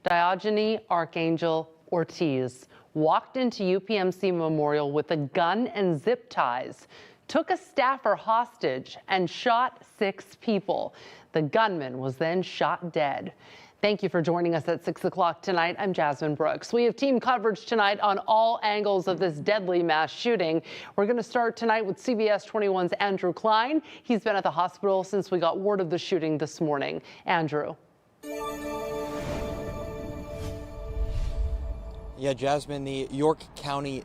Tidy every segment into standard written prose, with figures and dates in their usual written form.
Diogenes Archangel Ortiz walked into UPMC Memorial with a gun and zip ties, took a staffer hostage, and shot 6 people. The gunman was then shot dead. Thank you for joining us at 6 o'clock tonight. I'm Jasmine Brooks. We have team coverage tonight on all angles of this deadly mass shooting. We're going to start tonight with CBS 21's Andrew Klein. He's been at the hospital since we got word of the shooting this morning. Andrew. Yeah, Jasmine, the York County,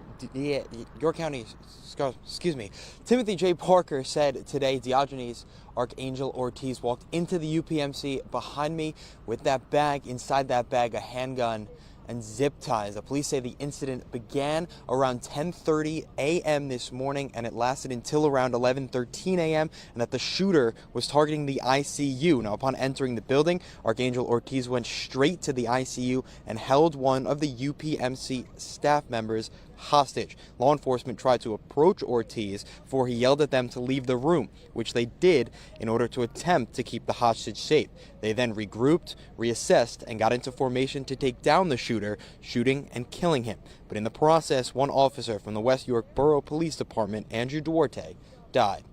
Timothy J. Parker said today Diogenes Archangel Ortiz walked into the UPMC behind me with that bag, inside that bag a handgun and zip ties. The police say the incident began around 10:30 a.m. this morning and it lasted until around 11:13 a.m. and that the shooter was targeting the ICU. Now, upon entering the building, Archangel Ortiz went straight to the ICU and held one of the UPMC staff members hostage. Law enforcement tried to approach Ortiz before he yelled at them to leave the room, which they did in order to attempt to keep the hostage safe. They then regrouped, reassessed, and got into formation to take down the shooter, shooting and killing him. But in the process, one officer from the West York Borough Police Department, Andrew Duarte, died.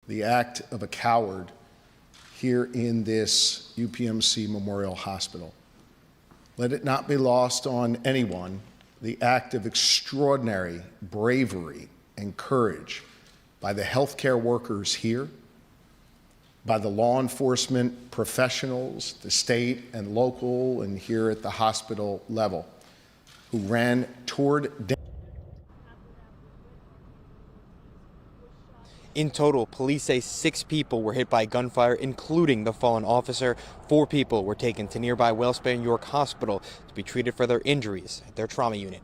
The act of a coward here in this UPMC Memorial Hospital. Let it not be lost on anyone the act of extraordinary bravery and courage by the healthcare workers here, by the law enforcement professionals, the state and local and here at the hospital level, who ran toward. In total, police say 6 people were hit by gunfire, including the fallen officer. 4 people were taken to nearby Wellspring York Hospital to be treated for their injuries at their trauma unit.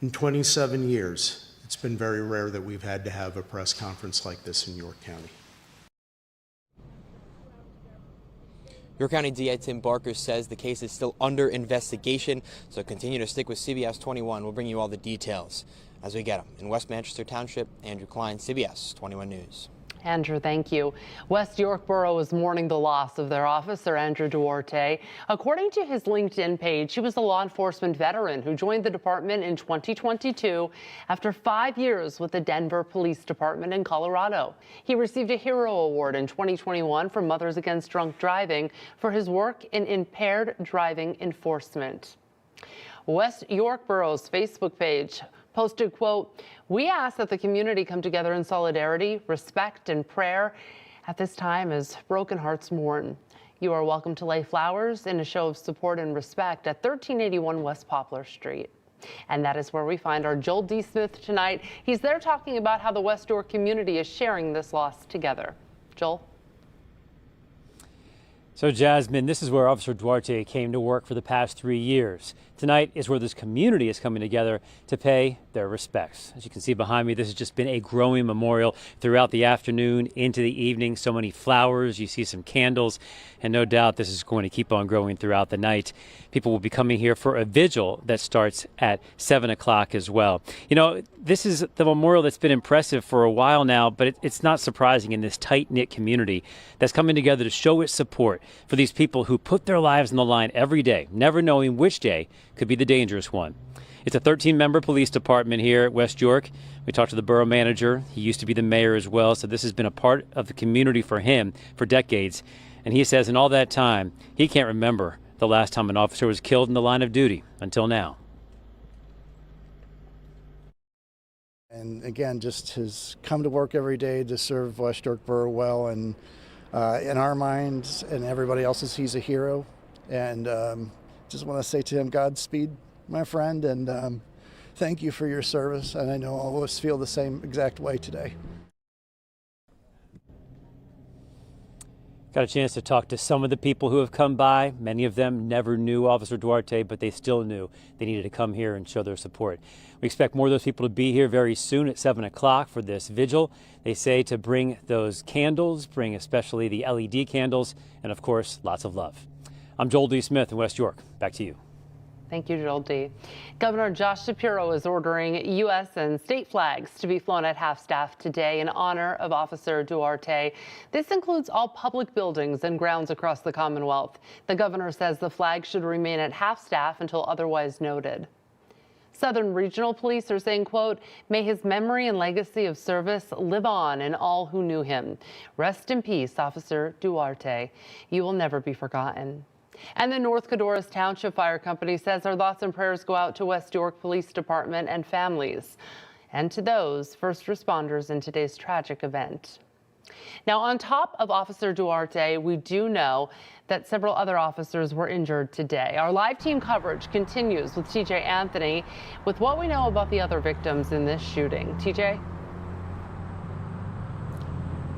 In 27 years, it's been very rare that we've had to have a press conference like this in York County. York County DA Tim Barker says the case is still under investigation, so continue to stick with CBS 21. We'll bring you all the details as we get them. In West Manchester Township, Andrew Klein, CBS 21 News. Andrew, thank you. West York Borough is mourning the loss of their officer, Andrew Duarte. According to his LinkedIn page, he was a law enforcement veteran who joined the department in 2022 after 5 years with the Denver Police Department in Colorado. He received a Hero Award in 2021 from Mothers Against Drunk Driving for his work in impaired driving enforcement. West York Borough's Facebook page posted, quote, "We ask that the community come together in solidarity, respect, and prayer at this time as broken hearts mourn. You are welcome to lay flowers in a show of support and respect at 1381 West Poplar Street." And that is where we find our Joel D. Smith tonight. He's there talking about how the West York community is sharing this loss together. Joel? So, Jasmine, this is where Officer Duarte came to work for the past 3 years. Tonight is where this community is coming together to pay their respects. As you can see behind me, this has just been a growing memorial throughout the afternoon into the evening. So many flowers, you see some candles, and no doubt this is going to keep on growing throughout the night. People will be coming here for a vigil that starts at 7 o'clock as well. You know, this is the memorial that's been impressive for a while now, but it's not surprising in this tight-knit community that's coming together to show its support for these people who put their lives on the line every day, never knowing which day could be the dangerous one. It's a 13-member police department here at West York. We talked to the borough manager. He used to be the mayor as well, so this has been a part of the community for him for decades. And he says in all that time, he can't remember the last time an officer was killed in the line of duty until now. And again, just has come to work every day to serve West York Borough well, and in our minds and everybody else's, he's a hero. And just want to say to him, Godspeed, my friend, and thank you for your service. And I know all of us feel the same exact way today. Got a chance to talk to some of the people who have come by. Many of them never knew Officer Duarte, but they still knew they needed to come here and show their support. We expect more of those people to be here very soon at 7 o'clock for this vigil. They say to bring those candles, bring especially the LED candles, and of course, lots of love. I'm Joel D. Smith in West York. Back to you. Thank you, Joel D. Governor Josh Shapiro is ordering U.S. and state flags to be flown at half-staff today in honor of Officer Duarte. This includes all public buildings and grounds across the Commonwealth. The governor says the flag should remain at half-staff until otherwise noted. Southern Regional Police are saying, quote, "May his memory and legacy of service live on in all who knew him. Rest in peace, Officer Duarte. You will never be forgotten." And the North Codorus Township Fire Company says our thoughts and prayers go out to West York Police Department and families, and to those first responders in today's tragic event. Now, on top of Officer Duarte, we do know that several other officers were injured today. Our live team coverage continues with TJ Anthony with what we know about the other victims in this shooting. TJ?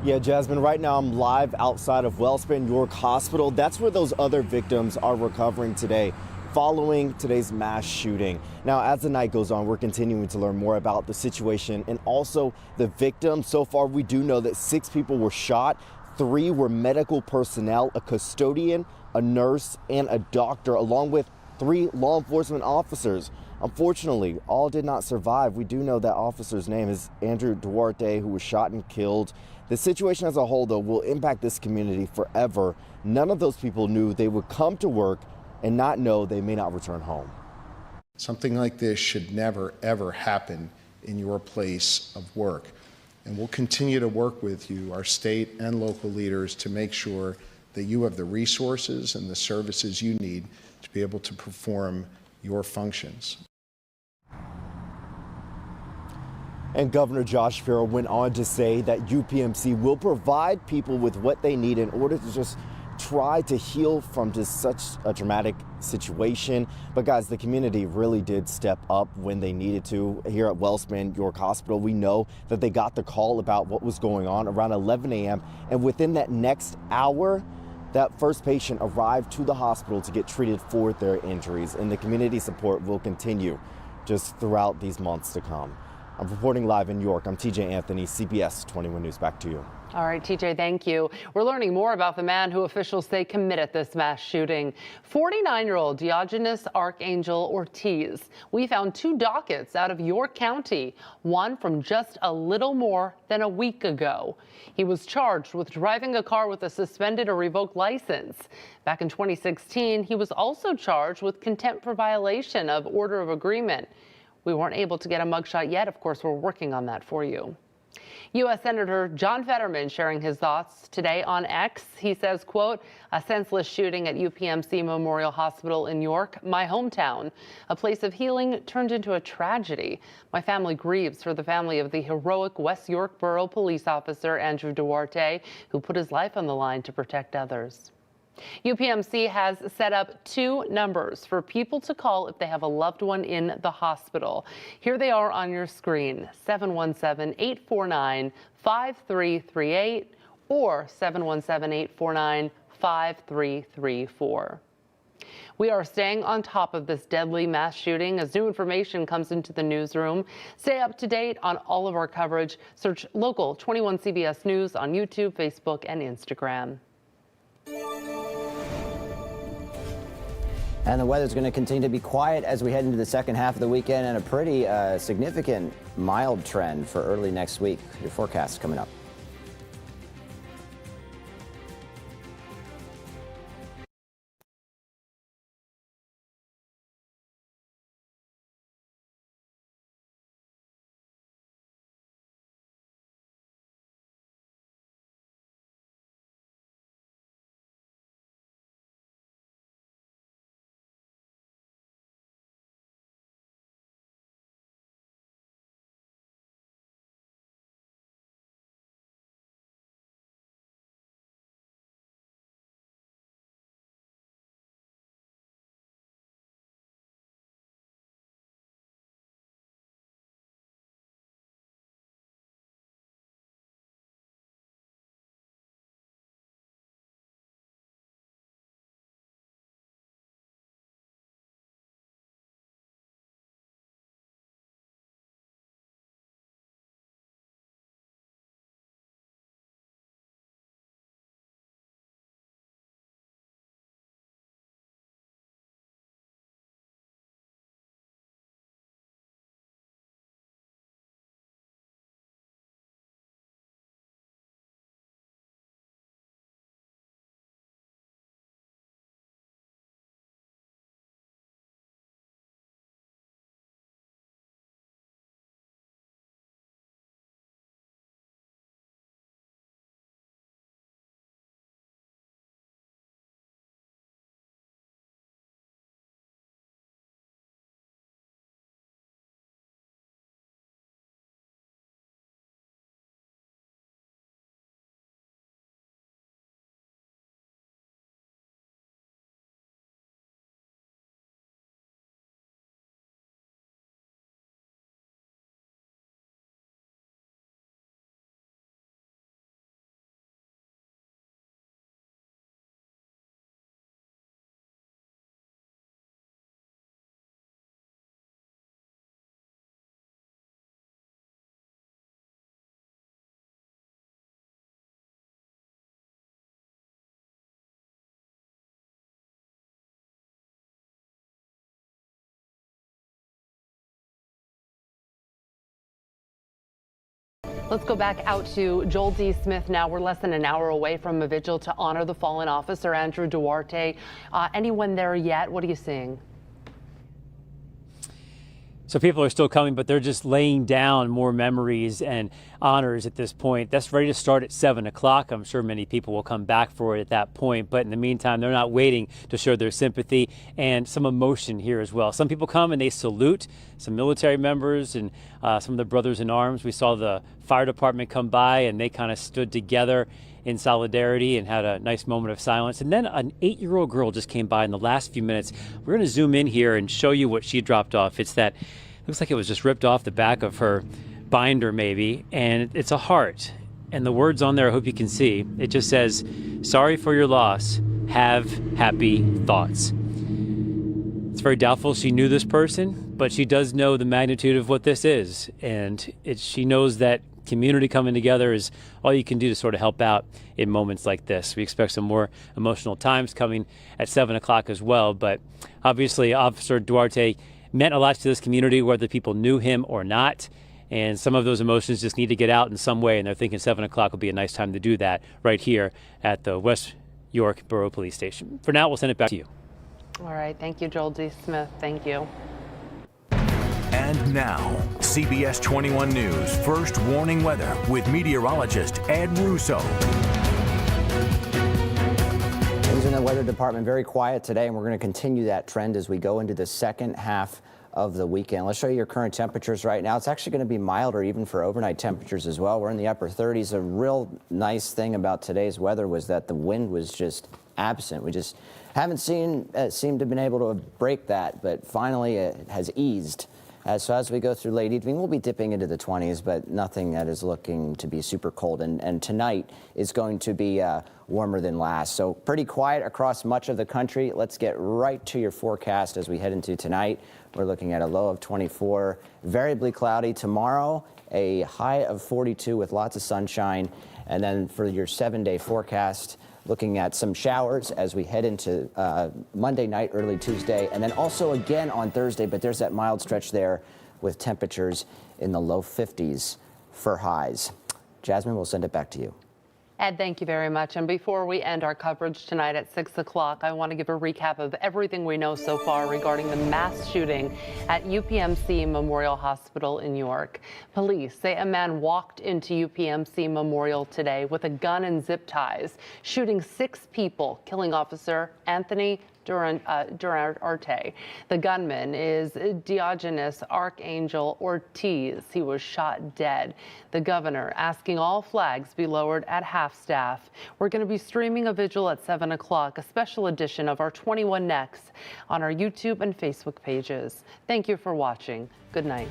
Yeah, Jasmine, right now I'm live outside of Wellspring York Hospital. That's where those other victims are recovering today following today's mass shooting. Now, as the night goes on, we're continuing to learn more about the situation and also the victims. So far, we do know that 6 people were shot. 3 were medical personnel, a custodian, a nurse, and a doctor, along with 3 law enforcement officers. Unfortunately, all did not survive. We do know that officer's name is Andrew Duarte, who was shot and killed. The situation as a whole, though, will impact this community forever. None of those people knew they would come to work and not know they may not return home. Something like this should never, ever happen in your place of work. And we'll continue to work with you, our state and local leaders, to make sure that you have the resources and the services you need to be able to perform your functions. And Governor Josh Shapiro went on to say that UPMC will provide people with what they need in order to just try to heal from just such a traumatic situation. But guys, the community really did step up when they needed to. Here at Wellspring York Hospital, we know that they got the call about what was going on around 11 a.m. And within that next hour, that first patient arrived to the hospital to get treated for their injuries. And the community support will continue just throughout these months to come. I'm reporting live in York. I'm TJ Anthony, CBS 21 News. Back to you. All right, TJ, thank you. We're learning more about the man who officials say committed this mass shooting. 49-year-old Diogenes Archangel Ortiz. We found 2 dockets out of York County, one from just a little more than a week ago. He was charged with driving a car with a suspended or revoked license. Back in 2016, he was also charged with contempt for violation of order of agreement. We weren't able to get a mugshot yet. Of course, we're working on that for you. U.S. Senator John Fetterman sharing his thoughts today on X. He says, quote, "A senseless shooting at UPMC Memorial Hospital in York, my hometown. A place of healing turned into a tragedy. My family grieves for the family of the heroic West York Borough police officer Andrew Duarte, who put his life on the line to protect others." UPMC has set up 2 numbers for people to call if they have a loved one in the hospital. Here they are on your screen: 717-849-5338 or 717-849-5334. We are staying on top of this deadly mass shooting as new information comes into the newsroom. Stay up to date on all of our coverage. Search Local 21 CBS News on YouTube, Facebook, and Instagram. And the weather's going to continue to be quiet as we head into the second half of the weekend, and a pretty significant mild trend for early next week. Your forecast coming up. Let's go back out to Joel D. Smith now. We're less than an hour away from a vigil to honor the fallen officer, Andrew Duarte. Anyone there yet? What are you seeing? So people are still coming, but they're just laying down more memories and honors at this point. That's ready to start at 7 o'clock. I'm sure many people will come back for it at that point. But in the meantime, they're not waiting to show their sympathy and some emotion here as well. Some people come and they salute some military members and some of the brothers in arms. We saw the fire department come by and they kind of stood together in solidarity and had a nice moment of silence. And then an 8-year-old girl just came by in the last few minutes. We're going to zoom in here and show you what she dropped off. It's that, looks like it was just ripped off the back of her binder maybe, and it's a heart. And the words on there, I hope you can see, it just says, "Sorry for your loss, have happy thoughts." It's very doubtful she knew this person, but she does know the magnitude of what this is. And she knows that community coming together is all you can do to sort of help out in moments like this. We expect some more emotional times coming at 7 o'clock as well. But obviously, Officer Duarte meant a lot to this community, whether people knew him or not. And some of those emotions just need to get out in some way. And they're thinking 7 o'clock will be a nice time to do that right here at the West York Borough Police Station. For now, we'll send it back to you. All right. Thank you, Joel D. Smith. Thank you. And now, CBS 21 News First Warning Weather with meteorologist Ed Russo. Things in the weather department very quiet today, and we're going to continue that trend as we go into the second half of the weekend. Let's show you your current temperatures right now. It's actually going to be milder even for overnight temperatures as well. We're in the upper 30s. A real nice thing about today's weather was that the wind was just absent. We just haven't seemed to have been able to break that, but finally it has eased. So as we go through late evening, we'll be dipping into the 20s, but nothing that is looking to be super cold. And tonight is going to be warmer than last. So pretty quiet across much of the country. Let's get right to your forecast as we head into tonight. We're looking at a low of 24, variably cloudy tomorrow, a high of 42 with lots of sunshine. And then for your 7-day forecast, looking at some showers as we head into Monday night, early Tuesday, and then also again on Thursday, but there's that mild stretch there with temperatures in the low 50s for highs. Jasmine, we'll send it back to you. Ed, thank you very much. And before we end our coverage tonight at 6 o'clock, I want to give a recap of everything we know so far regarding the mass shooting at UPMC Memorial Hospital in York. Police say a man walked into UPMC Memorial today with a gun and zip ties, shooting 6 people, killing Officer Anthony Duarte. The gunman is Diogenes Archangel Ortiz. He was shot dead. The governor asking all flags be lowered at half-staff. We're going to be streaming a vigil at 7 o'clock, a special edition of our 21 Next on our YouTube and Facebook pages. Thank you for watching. Good night.